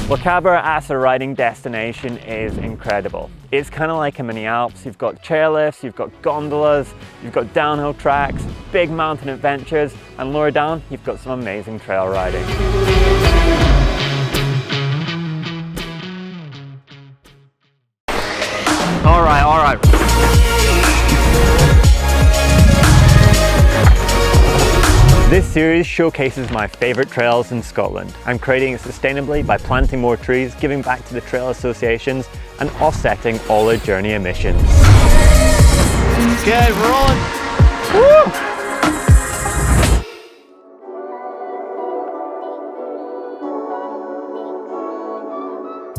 Lochaber as a riding destination is incredible. It's kind of like a mini-Alps. You've got chairlifts, you've got gondolas, you've got downhill tracks, big mountain adventures, and lower down, you've got some amazing trail riding. All right. This series showcases my favourite trails in Scotland. I'm creating it sustainably by planting more trees, giving back to the trail associations and offsetting all their journey emissions. Okay, we're on! Woo!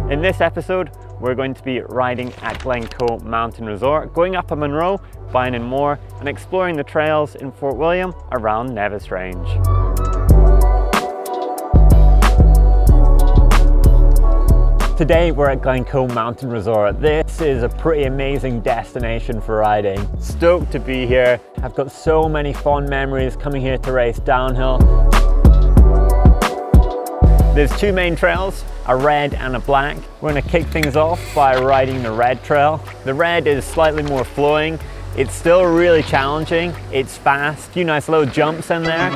In this episode, we're going to be riding at Glencoe Mountain Resort, going up a Munro, Binnein Mòr, and exploring the trails in Fort William around Nevis Range. Today we're at Glencoe Mountain Resort. This is a pretty amazing destination for riding. Stoked to be here. I've got so many fond memories coming here to race downhill. There's two main trails, a red and a black. We're going to kick things off by riding the red trail. The red is slightly more flowing. It's still really challenging. It's fast, a few nice little jumps in there.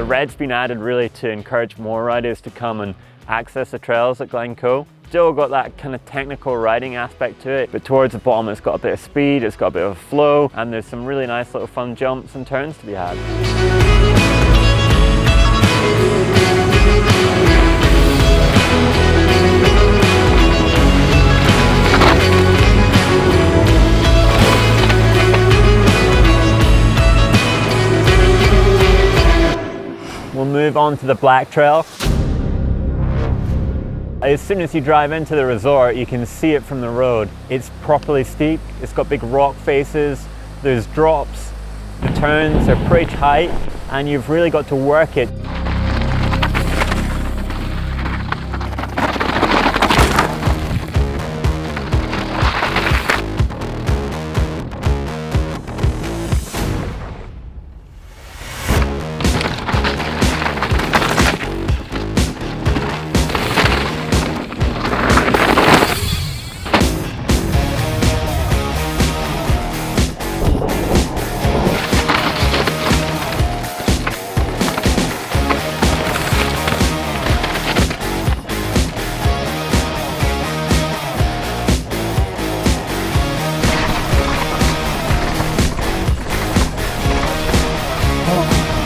Red's been added really to encourage more riders to come and access the trails at Glencoe. Still got that kind of technical riding aspect to it, but towards the bottom it's got a bit of speed, it's got a bit of flow, and there's some really nice little fun jumps and turns to be had. We'll move on to the black trail. As soon as you drive into the resort, you can see it from the road. It's properly steep, it's got big rock faces, there's drops, the turns are pretty tight, and you've really got to work it.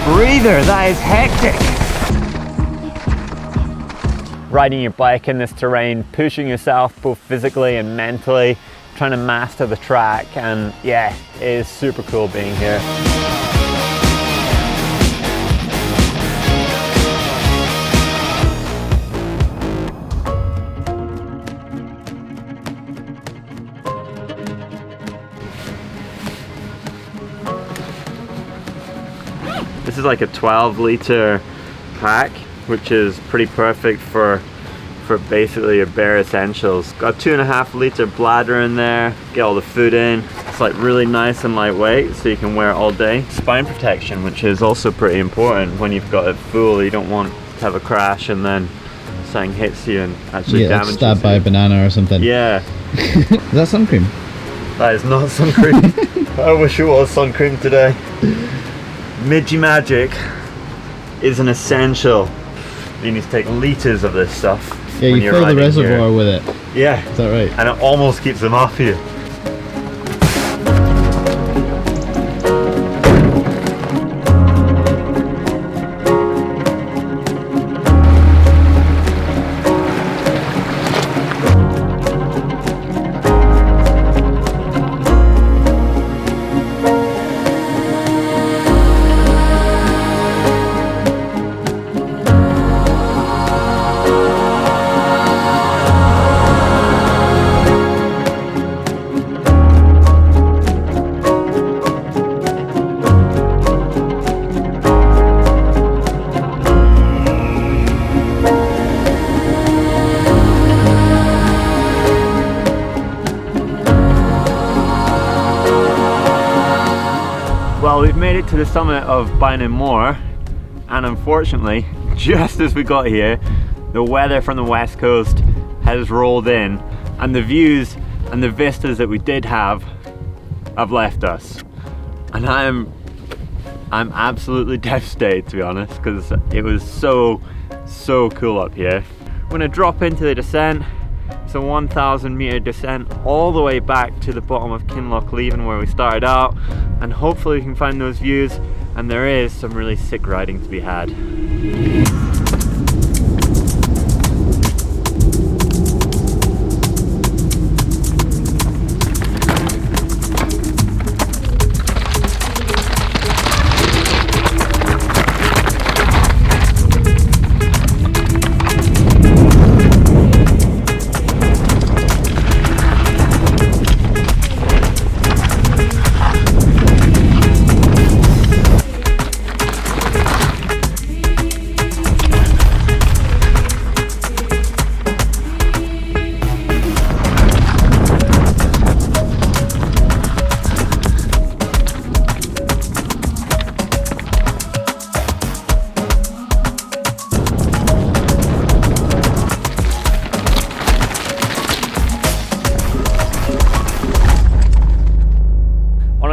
Breather, that is hectic! Riding your bike in this terrain, pushing yourself both physically and mentally, trying to master the track, and yeah, it is super cool being here. This is like a 12-litre pack, which is pretty perfect for basically your bare essentials. Got a 2.5-litre bladder in there, get all the food in. It's like really nice and lightweight, so you can wear it all day. Spine protection, which is also pretty important when you've got it full. You don't want to have a crash and then something hits you and actually damages you. Stabbed by a banana or something. Yeah. Is that sun cream? That is not sun cream. I wish it was sun cream today. Midgie Magic is an essential. You need to take litres of this stuff. Yeah, you fill the reservoir with it. Yeah. Is that right? And it almost keeps them off you. We've made it to the summit of Binnein Mòr, and unfortunately, just as we got here, the weather from the west coast has rolled in, and the views and the vistas that we did have left us. And I'm absolutely devastated, to be honest, because it was so cool up here. We're gonna drop into the descent. It's a 1,000 meter descent all the way back to the bottom of Kinlochleven where we started out, and hopefully we can find those views, and there is some really sick riding to be had.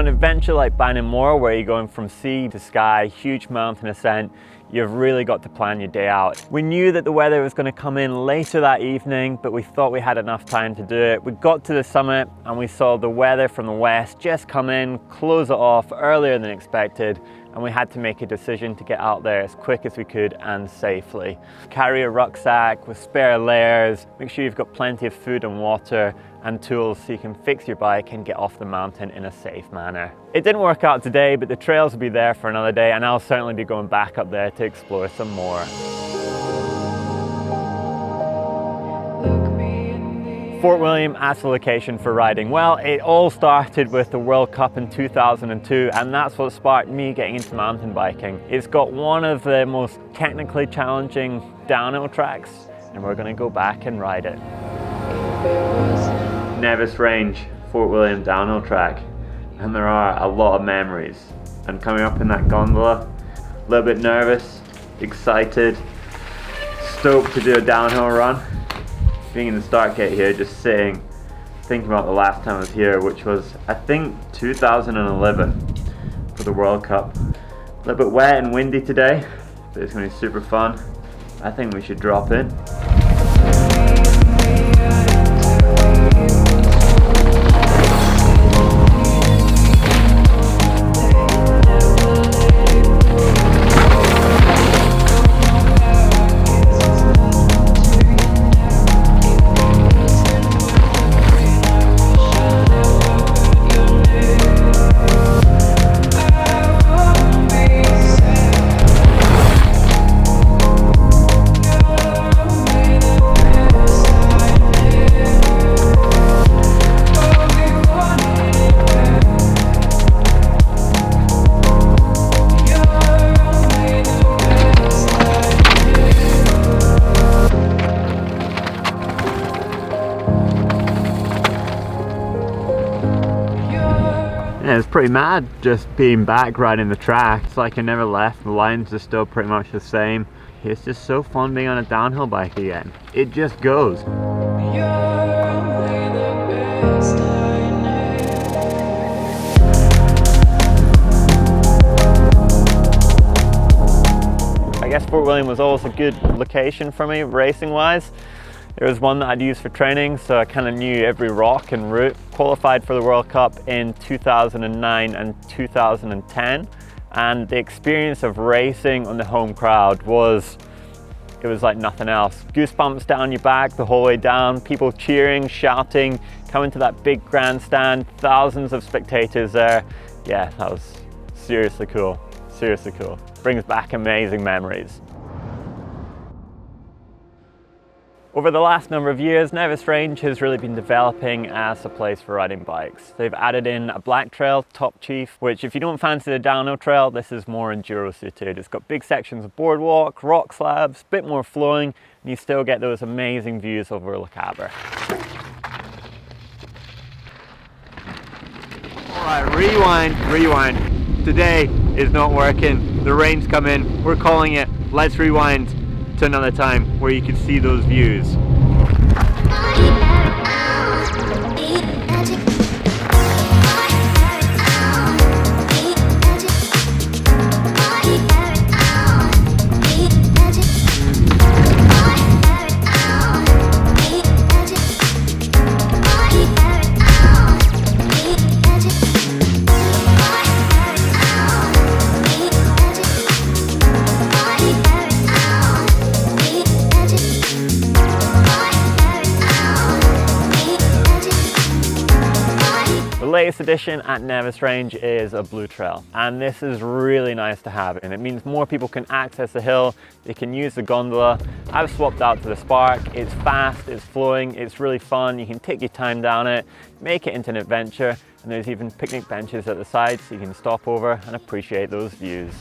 Adventure like Binnein Mòr, where you're going from sea to sky, huge mountain ascent, you've really got to plan your day out. We knew that the weather was going to come in later that evening, but we thought we had enough time to do it. We got to the summit and we saw the weather from the west just come in, close it off earlier than expected, and we had to make a decision to get out there as quick as we could and safely. Carry a rucksack with spare layers, make sure you've got plenty of food and water and tools so you can fix your bike and get off the mountain in a safe manner. It didn't work out today, but the trails will be there for another day, and I'll certainly be going back up there to explore some more. Fort William as the location for riding. Well, it all started with the World Cup in 2002, and that's what sparked me getting into mountain biking. It's got one of the most technically challenging downhill tracks, and we're going to go back and ride it. Nevis Range, Fort William downhill track, and there are a lot of memories. And coming up in that gondola, a little bit nervous, excited, stoked to do a downhill run. Being in the start gate here, just thinking about the last time I was here, which was I think 2011 for the World Cup. A little bit wet and windy today, but it's going to be super fun. I think we should drop in. Yeah, it's pretty mad just being back riding the track. It's like I never left, the lines are still pretty much the same. It's just so fun being on a downhill bike again. It just goes. I guess Fort William was always a good location for me racing wise. It was one that I'd use for training, so I kind of knew every rock and route. Qualified for the World Cup in 2009 and 2010, and the experience of racing on the home crowd was like nothing else. Goosebumps down your back the whole way down, people cheering, shouting, coming to that big grandstand, thousands of spectators there. Yeah, that was seriously cool, seriously cool. Brings back amazing memories. Over the last number of years, Nevis Range has really been developing as a place for riding bikes. They've added in a black trail, Top Chief, which if you don't fancy the downhill trail, this is more enduro suited. It's got big sections of boardwalk, rock slabs, a bit more flowing, and you still get those amazing views over Lochaber. All right, rewind. today is not working. The rain's come in. We're calling it. Let's rewind to another time where you can see those views. The latest addition at Nevis Range is a blue trail, and this is really nice to have, and it means more people can access the hill. They can use the gondola. I've swapped out to the Spark. It's fast, it's flowing, it's really fun. You can take your time down it, make it into an adventure, and there's even picnic benches at the side so you can stop over and appreciate those views.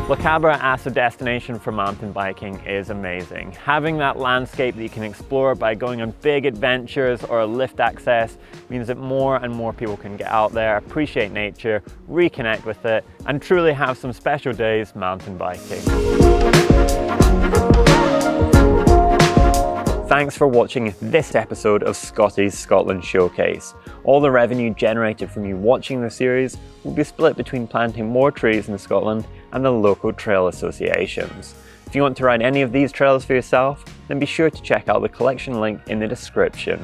Lochaber as a destination for mountain biking is amazing. Having that landscape that you can explore by going on big adventures or lift access means that more and more people can get out there, appreciate nature, reconnect with it, and truly have some special days mountain biking. Thanks for watching this episode of Scotty's Scotland Showcase. All the revenue generated from you watching the series will be split between planting more trees in Scotland and the local trail associations. If you want to ride any of these trails for yourself, then be sure to check out the collection link in the description.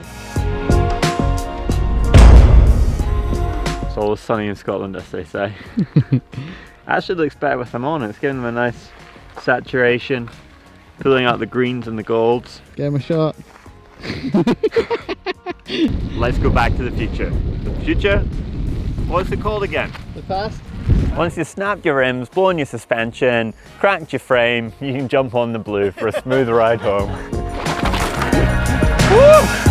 It's always sunny in Scotland, as they say. Actually looks better with them on. It's giving them a nice saturation, pulling out the greens and the golds. Give him a shot. Let's go back to the future. The future? What's it called again? The past? Once you've snapped your rims, blown your suspension, cracked your frame, you can jump on the blue for a smooth ride home. Woo!